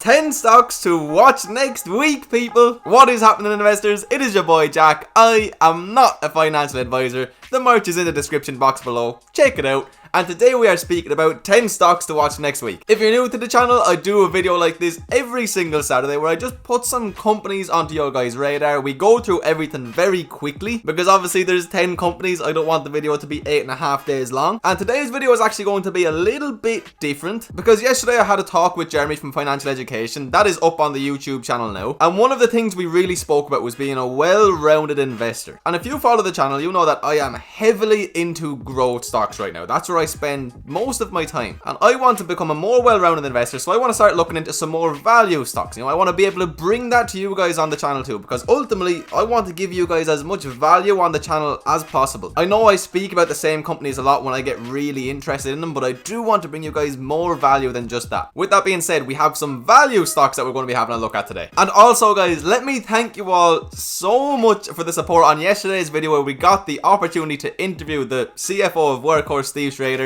10 stocks to watch next week, people. What is happening, investors? It is your boy Jack. I am not a financial advisor. The merch is in the description box below. Check it out. And today we are speaking about 10 stocks to watch next week. If you're new to the channel, I do a video like this every single Saturday where I just put some companies onto your guys' radar. We go through everything very quickly because obviously there's 10 companies. I don't want the video to be 8.5 days long. And today's video is actually going to be a little bit different because yesterday I had a talk with Jeremy from Financial Education. That is up on the YouTube channel now. And one of the things we really spoke about was being a well-rounded investor. And if you follow the channel, you know that I am heavily into growth stocks right now. That's where I spend most of my time, and I want to become a more well-rounded investor, so I want to start looking into some more value stocks. I want to be able to bring that to you guys on the channel too, because ultimately I want to give you guys as much value on the channel as possible. I know I speak about the same companies a lot when I get really interested in them, but I do want to bring you guys more value than just that. With that being said, we have some value stocks that we're going to be having a look at today. And also, guys, let me thank you all so much for the support on yesterday's video where we got the opportunity to interview the CFO of Workhorse, Steve Schrader.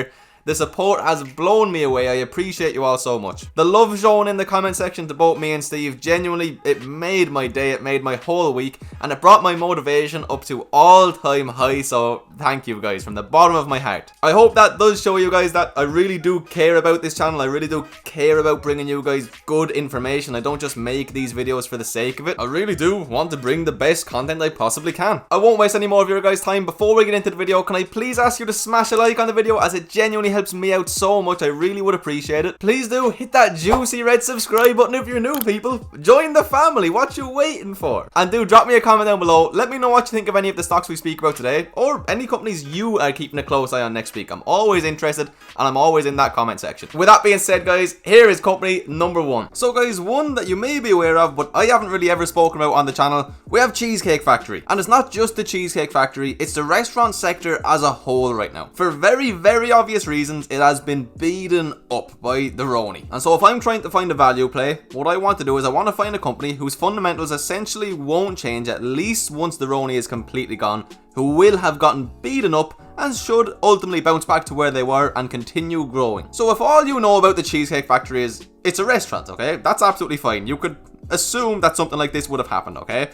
The support has blown me away. I appreciate you all so much. The love shown in the comment section to both me and Steve, genuinely, it made my day, it made my whole week, and it brought my motivation up to all-time high, so thank you guys from the bottom of my heart. I hope that does show you guys that I really do care about this channel. I really do care about bringing you guys good information. I don't just make these videos for the sake of it. I really do want to bring the best content I possibly can. I won't waste any more of your guys' time. Before we get into the video, can I please ask you to smash a like on the video, as it genuinely helps me out so much. I really would appreciate it. Please do hit that juicy red subscribe button if you're new, people. Join the family. What you waiting for? And do drop me a comment down below. Let me know what you think of any of the stocks we speak about today, or any companies you are keeping a close eye on next week. I'm always interested, and I'm always in that comment section. With that being said, guys, here is company number one. So guys, one that you may be aware of, but I haven't really ever spoken about on the channel, we have Cheesecake Factory. And it's not just the Cheesecake Factory, it's the restaurant sector as a whole right now. For very, very obvious reasons, it has been beaten up by the Roni. And so if I'm trying to find a value play, what I want to do is I want to find a company whose fundamentals essentially won't change at least once the Roni is completely gone, who will have gotten beaten up and should ultimately bounce back to where they were and continue growing. So if all you know about the Cheesecake Factory is it's a restaurant, okay, that's absolutely fine. You could assume that something like this would have happened, okay?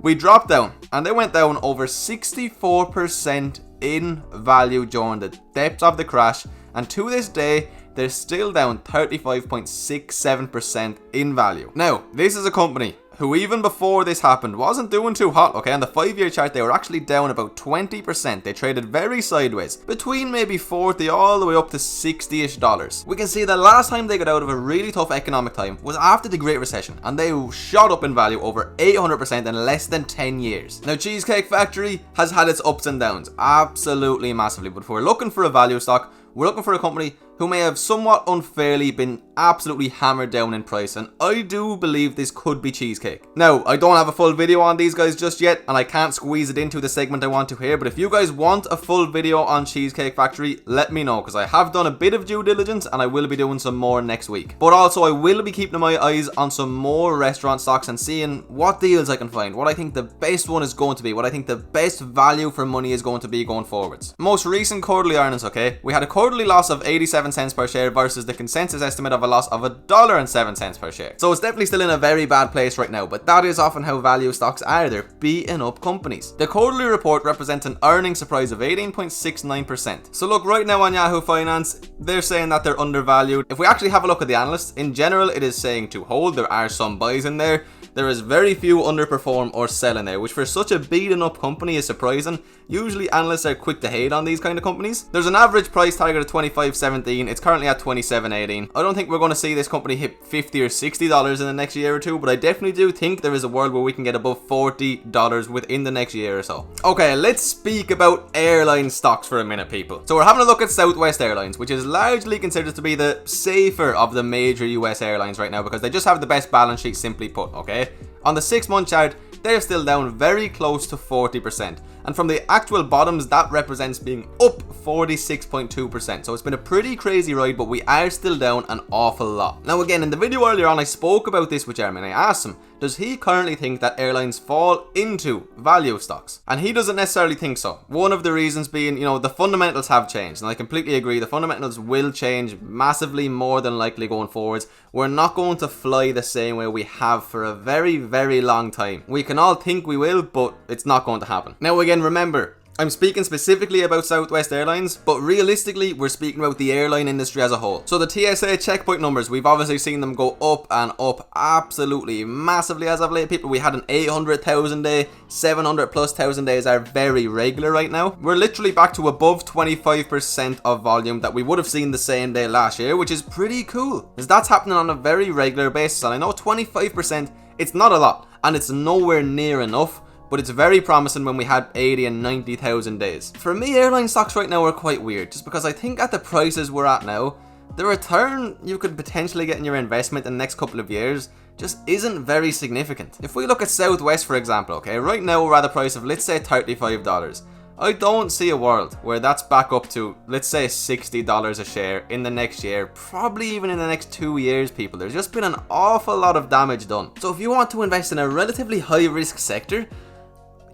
We dropped down, and they went down over 64% in value during the depths of the crash, and to this day they're still down 35.67% in value. Now, this is a company who even before this happened wasn't doing too hot, okay? On the 5-year chart, they were actually down about 20%. They traded very sideways, between maybe 40 all the way up to $60-ish. We can see the last time they got out of a really tough economic time was after the Great Recession, and they shot up in value over 800% in less than 10 years. Now, Cheesecake Factory has had its ups and downs, absolutely massively, but if we're looking for a value stock, we're looking for a company who may have somewhat unfairly been absolutely hammered down in price, and I do believe this could be Cheesecake. Now, I don't have a full video on these guys just yet, and I can't squeeze it into the segment I want to here, but if you guys want a full video on Cheesecake Factory, let me know, because I have done a bit of due diligence, and I will be doing some more next week. But also, I will be keeping my eyes on some more restaurant stocks and seeing what deals I can find, what I think the best one is going to be, what I think the best value for money is going to be going forwards. Most recent quarterly earnings, okay, we had a quarterly loss of 87 cents per share versus the consensus estimate of a loss of $1.07 per share. So it's definitely still in a very bad place right now, but that is often how value stocks are. They're beating up companies. The quarterly report represents an earnings surprise of 18.69%. So look, right now on Yahoo Finance, they're saying that they're undervalued. If we actually have a look at the analysts, in general, it is saying to hold. There are some buys in there. There is very few underperform or sell in there, which for such a beaten up company is surprising. Usually analysts are quick to hate on these kind of companies. There's an average price target of $25.17. It's currently at $27.18. I don't think we're going to see this company hit $50 or $60 in the next year or two, but I definitely do think there is a world where we can get above $40 within the next year or so. Okay, let's speak about airline stocks for a minute, people. So we're having a look at Southwest Airlines, which is largely considered to be the safer of the major US airlines right now because they just have the best balance sheet, simply put, okay? On the 6-month chart, they're still down very close to 40%. And from the actual bottoms, that represents being up 46.2%. So it's been a pretty crazy ride, but we are still down an awful lot. Now again, in the video earlier on, I spoke about this with Jeremy and I asked him, does he currently think that airlines fall into value stocks? And he doesn't necessarily think so. One of the reasons being, the fundamentals have changed. And I completely agree, the fundamentals will change massively, more than likely going forwards. We're not going to fly the same way we have for a very, very long time. We can all think we will, but it's not going to happen. Now again, remember, I'm speaking specifically about Southwest Airlines, but realistically, we're speaking about the airline industry as a whole. So the TSA checkpoint numbers, we've obviously seen them go up and up absolutely massively as of late. People, we had an 800,000 day, 700,000+ days are very regular right now. We're literally back to above 25% of volume that we would have seen the same day last year, which is pretty cool, because that's happening on a very regular basis. And I know 25%, it's not a lot, and it's nowhere near enough, but it's very promising when we had 80 and 90,000 days. For me, airline stocks right now are quite weird, just because I think at the prices we're at now, the return you could potentially get in your investment in the next couple of years just isn't very significant. If we look at Southwest, for example, okay, right now we're at a price of, let's say, $35. I don't see a world where that's back up to, let's say, $60 a share in the next year, probably even in the next 2 years, people. There's just been an awful lot of damage done. So if you want to invest in a relatively high risk sector,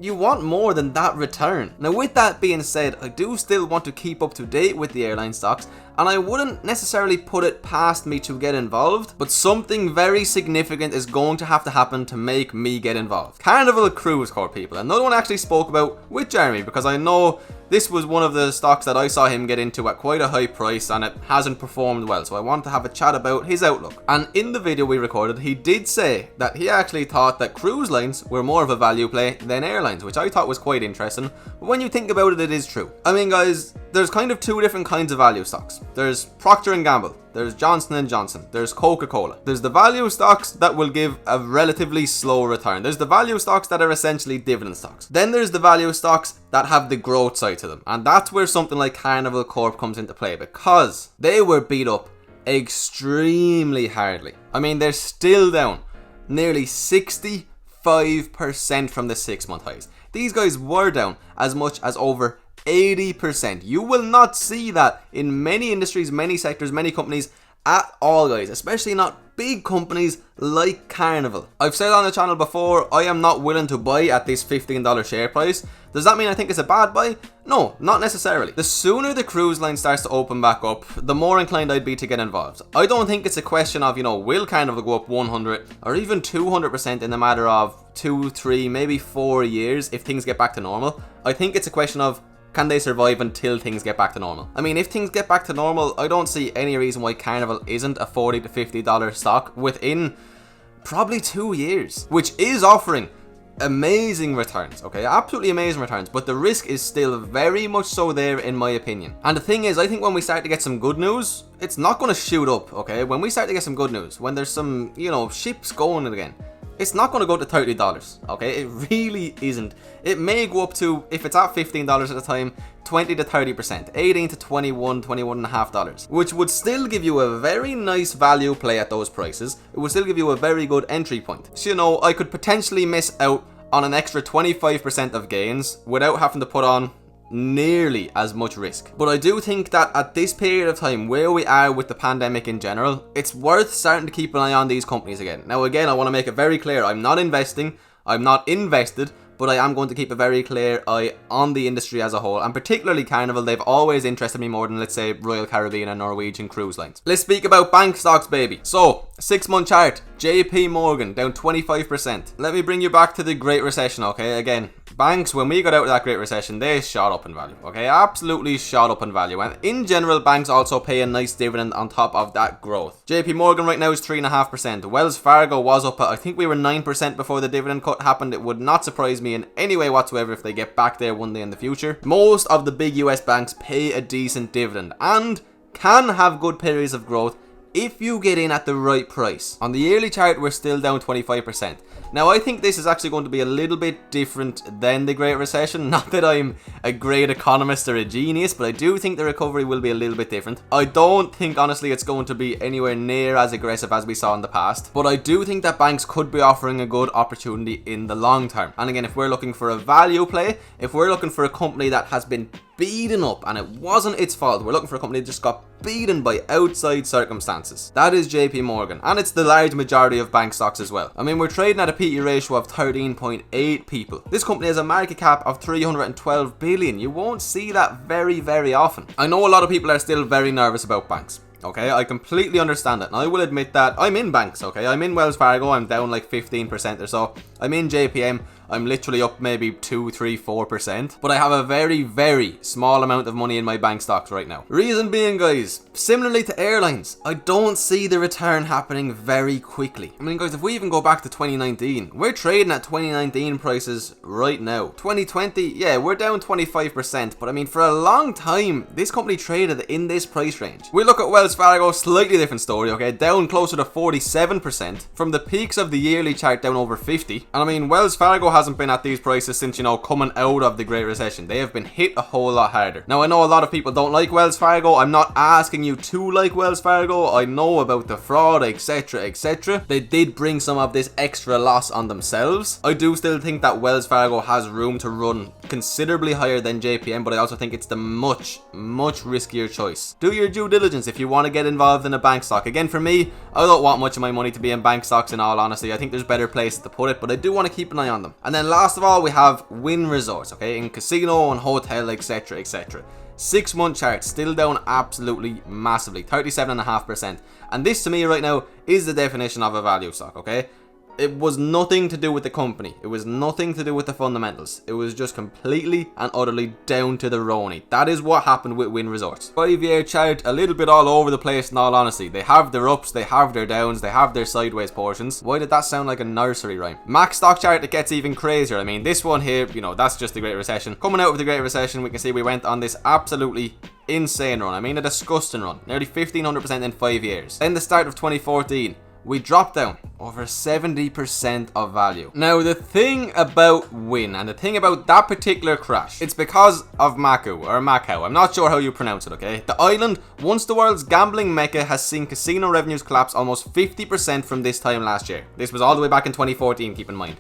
you want more than that return. Now with that being said, I do still want to keep up to date with the airline stocks, and I wouldn't necessarily put it past me to get involved, but something very significant is going to have to happen to make me get involved. Carnival Cruise Corp, people. Another one I actually spoke about with Jeremy, because I know this was one of the stocks that I saw him get into at quite a high price, and it hasn't performed well, so I want to have a chat about his outlook. And in the video we recorded, he did say that he actually thought that cruise lines were more of a value play than airlines, which I thought was quite interesting. But when you think about it, it is true. I mean, guys, there's kind of two different kinds of value stocks. There's Procter & Gamble, there's Johnson & Johnson, there's Coca-Cola. There's the value stocks that will give a relatively slow return. There's the value stocks that are essentially dividend stocks. Then there's the value stocks that have the growth side to them. And that's where something like Carnival Corp comes into play, because they were beat up extremely hardly. I mean, they're still down nearly 65% from the 6-month highs. These guys were down as much as over 80%. You will not see that in many industries, many sectors, many companies at all, guys, especially not big companies like Carnival. I've said on the channel before, I am not willing to buy at this $15 share price. Does that mean I think it's a bad buy? No, not necessarily. The sooner the cruise line starts to open back up, the more inclined I'd be to get involved. I don't think it's a question of, will Carnival go up 100 or even 200% in the matter of 2, 3, maybe 4 years if things get back to normal. I think it's a question of, can they survive until things get back to normal? I mean, if things get back to normal, I don't see any reason why Carnival isn't a $40 to $50 stock within probably 2 years, which is offering amazing returns, okay? Absolutely amazing returns, but the risk is still very much so there, in my opinion. And the thing is, I think when we start to get some good news, it's not going to shoot up, okay? When we start to get some good news, when there's some, ships going again, it's not going to go to $30, okay? It really isn't. It may go up to, if it's at $15 at the time, 20 to 30%, 18 to 21, $21.50, which would still give you a very nice value play at those prices. It would still give you a very good entry point. So, I could potentially miss out on an extra 25% of gains without having to put on nearly as much risk. But I do think that at this period of time where we are with the pandemic in general, it's worth starting to keep an eye on these companies again. Now again, I want to make it very clear, I'm not investing, I'm not invested, but I am going to keep a very clear eye on the industry as a whole, and particularly Carnival. They've always interested me more than, let's say, Royal Caribbean and Norwegian Cruise Lines. Let's speak about bank stocks, baby. So, 6-month chart, JP Morgan down 25%. Let me bring you back to the Great Recession, okay? Again, banks, when we got out of that Great Recession, they shot up in value, okay? Absolutely shot up in value. And in general, banks also pay a nice dividend on top of that growth. JP Morgan right now is 3.5%. Wells Fargo was up at, I think we were 9% before the dividend cut happened. It would not surprise me in any way whatsoever if they get back there one day in the future. Most of the big US banks pay a decent dividend and can have good periods of growth if you get in at the right price. On the yearly chart, we're still down 25%. Now, I think this is actually going to be a little bit different than the Great Recession. Not that I'm a great economist or a genius, but I do think the recovery will be a little bit different. I don't think, honestly, it's going to be anywhere near as aggressive as we saw in the past. But I do think that banks could be offering a good opportunity in the long term. And again, if we're looking for a value play, if we're looking for a company that has been beaten up and it wasn't its fault, we're looking for a company that just got beaten by outside circumstances, that is JP Morgan, and it's the large majority of bank stocks as well. I mean, we're trading at a PE ratio of 13.8 people. This company has a market cap of 312 billion. You won't see that very often. I know a lot of people are still very nervous about banks. Okay, I completely understand it, and I will admit that I'm in banks, okay? I'm in Wells Fargo, I'm down like 15% or so. I'm in JPM, I'm literally up maybe 2, 3, 4%. But I have a very small amount of money in my bank stocks right now. Reason being, guys, similarly to airlines, I don't see the return happening very quickly. I mean, guys, if we even go back to 2019, we're trading at 2019 prices right now. 2020, yeah, we're down 25%. But I mean, for a long time, this company traded in this price range. We look at Wells Fargo, slightly different story, okay? Down closer to 47%. From the peaks of the yearly chart, down over 50. And I mean, Wells Fargo hasn't been at these prices since, you know, coming out of the Great Recession. They have been hit a whole lot harder. Now, I know a lot of people don't like Wells Fargo. I'm not asking you to like Wells Fargo. I know about the fraud, etc. They did bring some of this extra loss on themselves. I do still think that Wells Fargo has room to run considerably higher than JPM, but I also think it's the much riskier choice. Do your due diligence if you want to get involved in a bank stock. Again, for me, I don't want much of my money to be in bank stocks, in all honesty. I think there's better places to put it, but I do want to keep an eye on them. And then last of all, we have Wynn Resorts, okay, in casino and hotel, etc. 6-month chart, still down absolutely massively, 37.5%. And this to me right now is the definition of a value stock, okay? It was nothing to do with the company. It was nothing to do with the fundamentals. It was just completely and utterly down to the Roni. That is what happened with Wynn Resorts. 5-year chart, a little bit all over the place in all honesty. They have their ups, they have their downs, they have their sideways portions. Why did that sound like a nursery rhyme? Max stock chart, it gets even crazier. I mean, this one here, you know, that's just the Great Recession. Coming out of the Great Recession, we can see we went on this absolutely insane run. I mean, a disgusting run. Nearly 1,500% in 5 years. Then the start of 2014. We dropped down over 70% of value. Now, the thing about Wynn and the thing about that particular crash, it's because of Macau. I'm not sure how you pronounce it, okay? The island, once the world's gambling mecca, has seen casino revenues collapse almost 50% from this time last year. This was all the way back in 2014, keep in mind.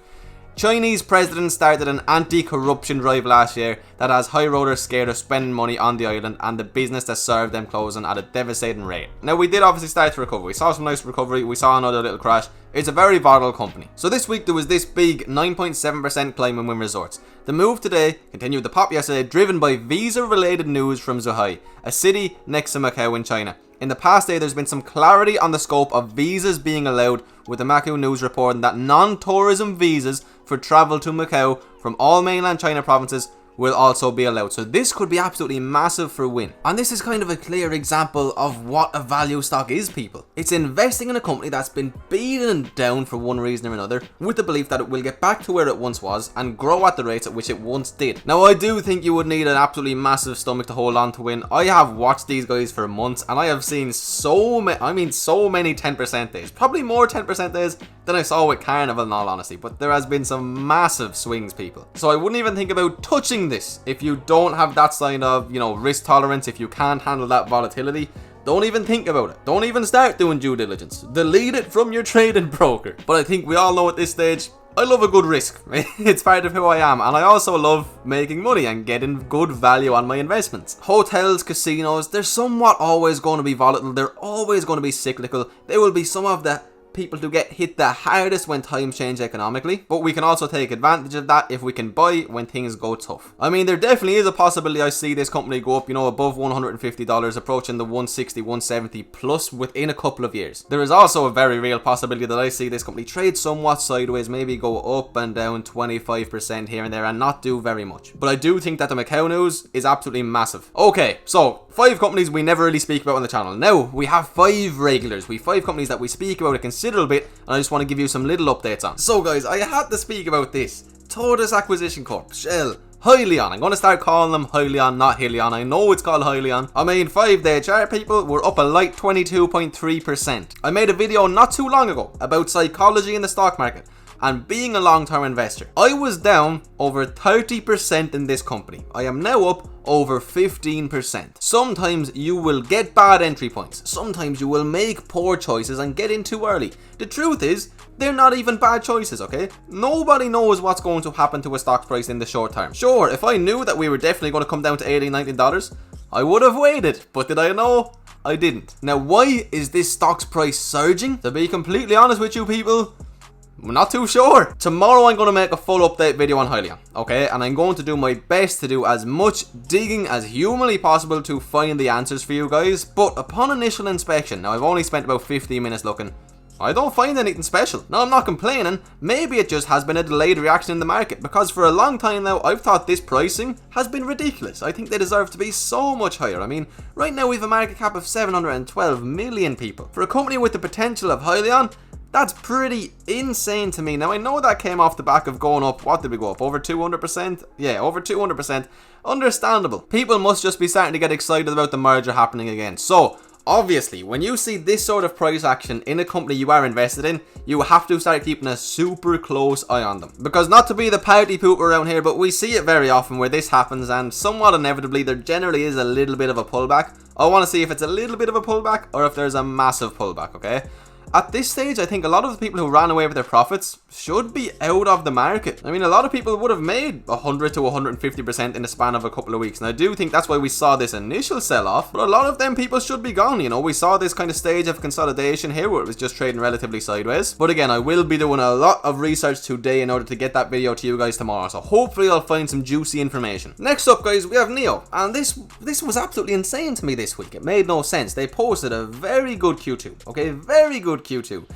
Chinese president started an anti-corruption drive last year that has high rollers scared of spending money on the island and the business that served them closing at a devastating rate. Now, we did obviously start to recover. We saw some nice recovery. We saw another little crash. It's a very volatile company. So this week there was this big 9.7% climb in Wynn Resorts. The move today continued the pop yesterday, driven by visa-related news from Zhuhai, a city next to Macau in China. In the past day, there's been some clarity on the scope of visas being allowed, with the Macau News reporting that non-tourism visas for travel to Macau from all mainland China provinces will also be allowed. So this could be absolutely massive for Wynn. And this is kind of a clear example of what a value stock is, people. It's investing in a company that's been beaten down for one reason or another, with the belief that it will get back to where it once was and grow at the rates at which it once did. Now, I do think you would need an absolutely massive stomach to hold on to Wynn. I have watched these guys for months and I have seen so many 10% days. Probably more 10% days than I saw with Carnival, in all honesty. But there has been some massive swings, people. So I wouldn't even think about touching this if you don't have that sign of, you know, risk tolerance. If you can't handle that volatility, don't even think about it. Don't even start doing due diligence. Delete it from your trading broker. But I think we all know at this stage, I love a good risk. It's part of who I am, and I also love making money and getting good value on my investments. Hotels, casinos, they're somewhat always going to be volatile. They're always going to be cyclical. They will be some of the people to get hit the hardest when times change economically, but we can also take advantage of that if we can buy when things go tough. I mean, there definitely is a possibility I see this company go up, you know, above $150, approaching the 160, 170 plus within a couple of years. There is also a very real possibility that I see this company trade somewhat sideways, maybe go up and down 25% here and there and not do very much. But I do think that the Macau news is absolutely massive. Okay, so 5 companies we never really speak about on the channel. Now we have 5 regulars. We have 5 companies that we speak about a considerable bit, and I just want to give you some little updates on. So guys, I had to speak about this. Tortoise Acquisition Corp, Shell, Hyliion. I'm going to start calling them Hyliion, not Hyliion. I know it's called Hyliion. I mean, 5-day chart, people, we're up a light 22.3%. I made a video not too long ago about psychology in the stock market and being a long-term investor. I was down over 30% in this company. I am now up over 15%. Sometimes you will get bad entry points. Sometimes you will make poor choices and get in too early. The truth is, they're not even bad choices, okay? Nobody knows what's going to happen to a stock price in the short term. Sure, if I knew that we were definitely going to come down to $80, $90, I would have waited. But did I know? I didn't. Now, why is this stock's price surging? To be completely honest with you people, I'm not too sure. Tomorrow I'm going to make a full update video on Hyliion, okay? And I'm going to do my best to do as much digging as humanly possible to find the answers for you guys. But upon initial inspection, now I've only spent about 15 minutes looking, I don't find anything special. Now, I'm not complaining. Maybe it just has been a delayed reaction in the market, because for a long time now, I've thought this pricing has been ridiculous. I think they deserve to be so much higher. I mean, right now we have a market cap of 712 million people. For a company with the potential of Hyliion, that's pretty insane to me. Now, I know that came off the back of going up, what did we go up, over 200%? Yeah, over 200%. Understandable. People must just be starting to get excited about the merger happening again. So, obviously, when you see this sort of price action in a company you are invested in, you have to start keeping a super close eye on them. Because not to be the party pooper around here, but we see it very often where this happens, and somewhat inevitably there generally is a little bit of a pullback. I want to see if it's a little bit of a pullback or if there's a massive pullback, okay? At this stage, I think a lot of the people who ran away with their profits should be out of the market. I mean, a lot of people would have made 100 to 150% in the span of a couple of weeks. And I do think that's why we saw this initial sell-off. But a lot of them people should be gone, you know. We saw this kind of stage of consolidation here where it was just trading relatively sideways. But again, I will be doing a lot of research today in order to get that video to you guys tomorrow. So hopefully I'll find some juicy information. Next up, guys, we have NIO. And this was absolutely insane to me this week. It made no sense. They posted a very good Q2. Okay, very good Q2.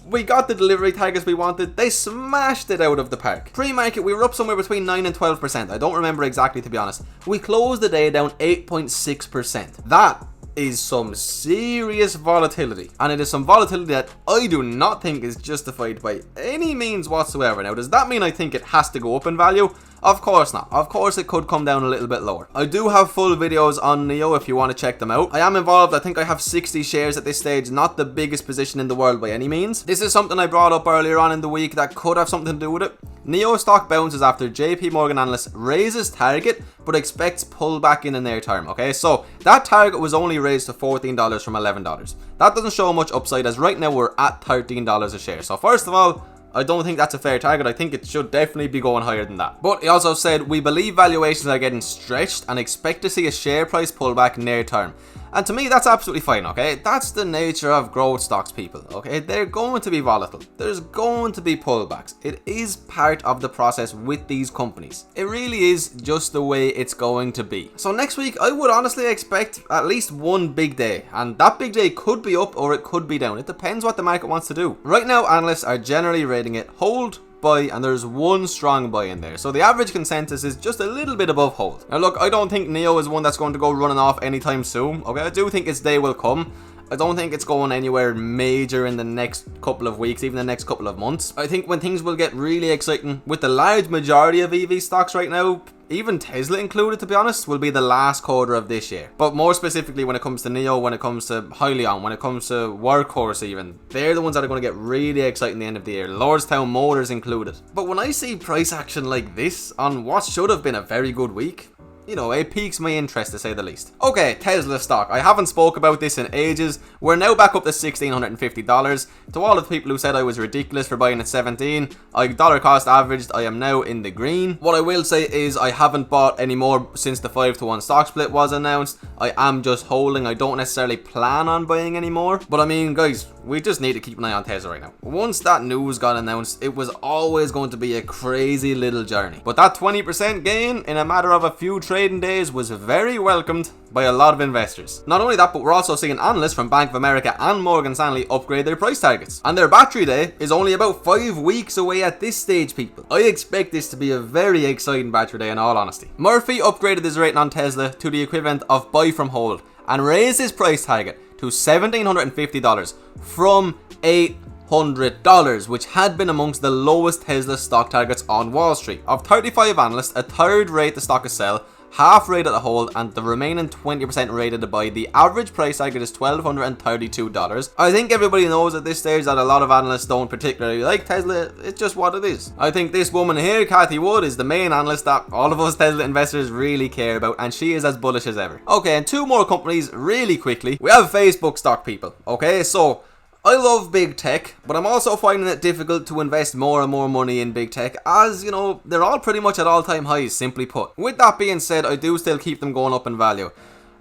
We got the delivery targets we wanted. They smashed it out of the park. Pre-market, we were up somewhere between 9 and 12%. I don't remember exactly, to be honest. We closed the day down 8.6%. That is some serious volatility, and it is some volatility that I do not think is justified by any means whatsoever. Now, does that mean I think it has to go up in value? Of course not. Of course it could come down a little bit lower. I do have full videos on NIO if you want to check them out. I am involved. I think I have 60 shares at this stage. Not the biggest position in the world by any means. This is something I brought up earlier on in the week that could have something to do with it. NIO stock bounces after JP Morgan analyst raises target but expects pullback in the near term. Okay, so that target was only raised to $14 from $11. That doesn't show much upside, as right now we're at $13 a share. So first of all, I don't think that's a fair target. I think it should definitely be going higher than that. But he also said, we believe valuations are getting stretched and expect to see a share price pullback near term. And to me, that's absolutely fine, okay? That's the nature of growth stocks, people, okay? They're going to be volatile. There's going to be pullbacks. It is part of the process with these companies. It really is just the way it's going to be. So next week, I would honestly expect at least one big day. And that big day could be up or it could be down. It depends what the market wants to do. Right now, analysts are generally rating it hold, buy, and there's one strong buy in there. So the average consensus is just a little bit above hold. Now look, I don't think NIO is one that's going to go running off anytime soon. Okay, I do think its day will come. I don't think it's going anywhere major in the next couple of weeks, even the next couple of months. I think when things will get really exciting, with the large majority of EV stocks right now, even Tesla included, to be honest, will be the last quarter of this year. But more specifically when it comes to NIO, when it comes to Hyliion, when it comes to Workhorse even, they're the ones that are going to get really exciting at the end of the year, Lordstown Motors included. But when I see price action like this on what should have been a very good week, you know, it piques my interest to say the least. Okay, Tesla stock. I haven't spoke about this in ages. We're now back up to $1,650. To all of the people who said I was ridiculous for buying at 17, I dollar cost averaged, I am now in the green. What I will say is I haven't bought any more since the 5-to-1 stock split was announced. I am just holding. I don't necessarily plan on buying any more. But I mean, guys, we just need to keep an eye on Tesla right now. Once that news got announced, it was always going to be a crazy little journey. But that 20% gain in a matter of a few trading days was very welcomed by a lot of investors. Not only that, but we're also seeing analysts from Bank of America and Morgan Stanley upgrade their price targets. And their battery day is only about 5 weeks away at this stage, people. I expect this to be a very exciting battery day in all honesty. Murphy upgraded his rating on Tesla to the equivalent of buy from hold and raised his price target to $1,750 from $800. $100, which had been amongst the lowest Tesla stock targets on Wall Street. Of 35 analysts, a third rate the stock a sell, half rated a hold, and the remaining 20% rated to buy. The average price target is $1,232. I think everybody knows at this stage that a lot of analysts don't particularly like Tesla. It's just what it is. I think this woman here, Cathie Wood, is the main analyst that all of us Tesla investors really care about, and she is as bullish as ever. Okay, and two more companies really quickly. We have Facebook stock, people. Okay, so I love big tech, but I'm also finding it difficult to invest more and more money in big tech, as, you know, they're all pretty much at all-time highs, simply put. With that being said, I do still keep them going up in value.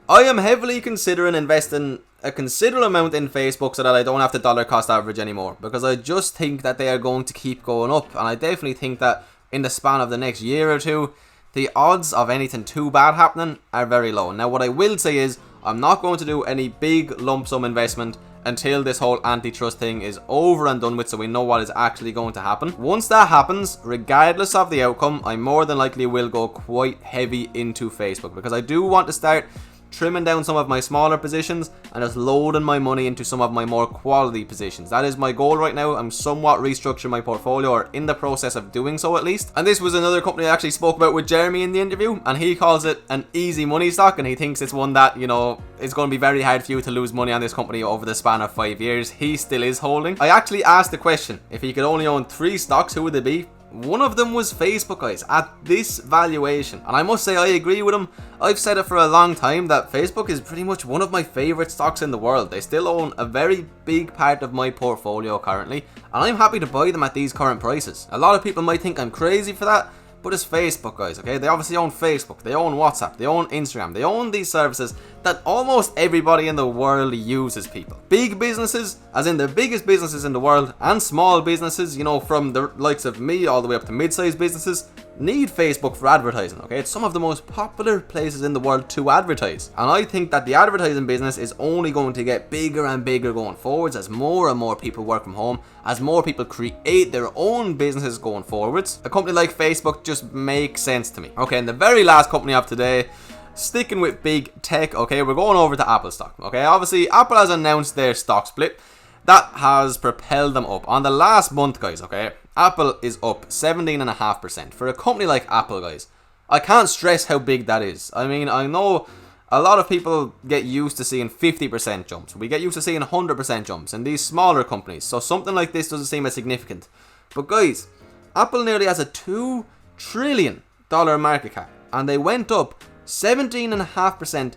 I am heavily considering investing a considerable amount in Facebook so that I don't have to dollar cost average anymore, because I just think that they are going to keep going up, and I definitely think that in the span of the next year or two, the odds of anything too bad happening are very low. Now, what I will say is, I'm not going to do any big lump sum investment until this whole antitrust thing is over and done with, so we know what is actually going to happen. Once that happens, regardless of the outcome, I more than likely will go quite heavy into Facebook, because I do want to start trimming down some of my smaller positions and just loading my money into some of my more quality positions. That is my goal right now. I'm somewhat restructuring my portfolio, or in the process of doing so at least. And this was another company I actually spoke about with Jeremy in the interview, and he calls it an easy money stock, and he thinks it's one that, you know, it's going to be very hard for you to lose money on this company over the span of 5 years. He still is holding. I actually asked the question, if he could only own 3 stocks, who would they be? One of them was Facebook, guys, at this valuation. And I must say, I agree with him. I've said it for a long time that Facebook is pretty much one of my favorite stocks in the world. They still own a very big part of my portfolio currently, and I'm happy to buy them at these current prices. A lot of people might think I'm crazy for that, but it's Facebook, guys, okay? They obviously own Facebook, they own WhatsApp, they own Instagram, they own these services that almost everybody in the world uses, people. Big businesses, as in the biggest businesses in the world, and small businesses, you know, from the likes of me all the way up to mid-sized businesses, need Facebook for advertising, okay? It's some of the most popular places in the world to advertise. And I think that the advertising business is only going to get bigger and bigger going forwards as more and more people work from home, as more people create their own businesses going forwards. A company like Facebook just makes sense to me. Okay, and the very last company of today, sticking with big tech, okay, we're going over to Apple stock, okay? Obviously, Apple has announced their stock split. That has propelled them up. On the last month, guys, okay, Apple is up 17.5%. For a company like Apple, guys, I can't stress how big that is. I mean, I know a lot of people get used to seeing 50% jumps. We get used to seeing 100% jumps in these smaller companies. So something like this doesn't seem as significant. But guys, Apple nearly has a $2 trillion market cap, and they went up 17.5%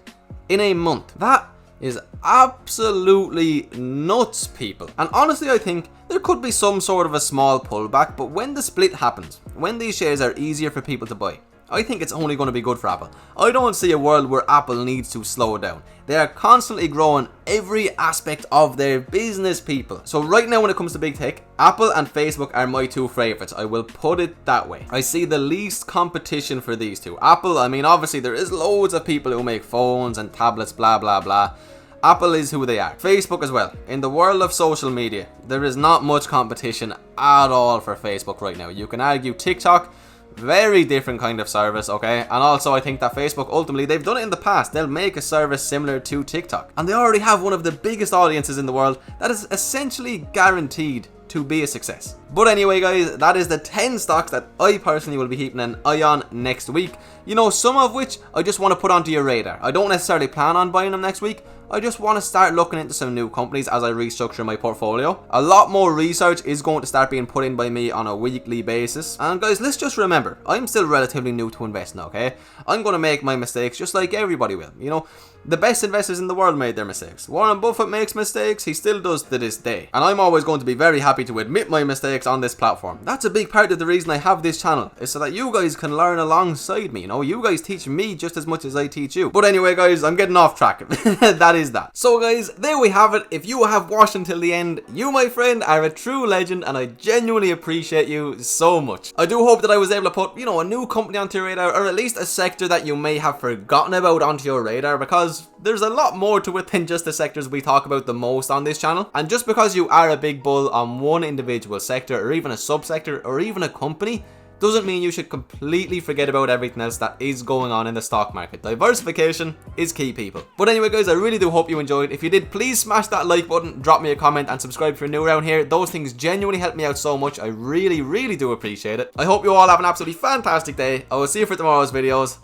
in a month. That is absolutely nuts, people. And honestly, I think there could be some sort of a small pullback, but when the split happens, when these shares are easier for people to buy, I think it's only going to be good for Apple. I don't see a world where Apple needs to slow down. They are constantly growing every aspect of their business, people. So right now, when it comes to big tech, Apple and Facebook are my 2 favorites. I will put it that way. I see the least competition for these two. Apple, I mean, obviously there is loads of people who make phones and tablets, blah, blah, blah. Apple is who they are. Facebook as well. In the world of social media, there is not much competition at all for Facebook right now. You can argue TikTok, very different kind of service, okay? And also I think that Facebook, ultimately, they've done it in the past. They'll make a service similar to TikTok. And they already have one of the biggest audiences in the world that is essentially guaranteed to be a success. But anyway, guys, that is the 10 stocks that I personally will be keeping an eye on next week. You know, some of which I just want to put onto your radar. I don't necessarily plan on buying them next week. I just want to start looking into some new companies as I restructure my portfolio. A lot more research is going to start being put in by me on a weekly basis. And guys, let's just remember, I'm still relatively new to investing, okay? I'm going to make my mistakes just like everybody will. You know, the best investors in the world made their mistakes. Warren Buffett makes mistakes, he still does to this day. And I'm always going to be very happy to admit my mistakes on this platform. That's a big part of the reason I have this channel, is so that you guys can learn alongside me. You know, you guys teach me just as much as I teach you. But anyway, guys, I'm getting off track. That is that. So guys, there we have it. If you have watched until the end, you, my friend, are a true legend, and I genuinely appreciate you so much. I do hope that I was able to put, you know, a new company onto your radar, or at least a sector that you may have forgotten about onto your radar, because there's a lot more to it than just the sectors we talk about the most on this channel. And just because you are a big bull on one individual sector, or even a subsector, or even a company, doesn't mean you should completely forget about everything else that is going on in the stock market. Diversification is key, people. But anyway, guys, I really do hope you enjoyed. If you did, please smash that like button, drop me a comment, and subscribe if you're new around here. Those things genuinely help me out so much. I really do appreciate it. I hope you all have an absolutely fantastic day. I will see you for tomorrow's videos.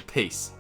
Peace.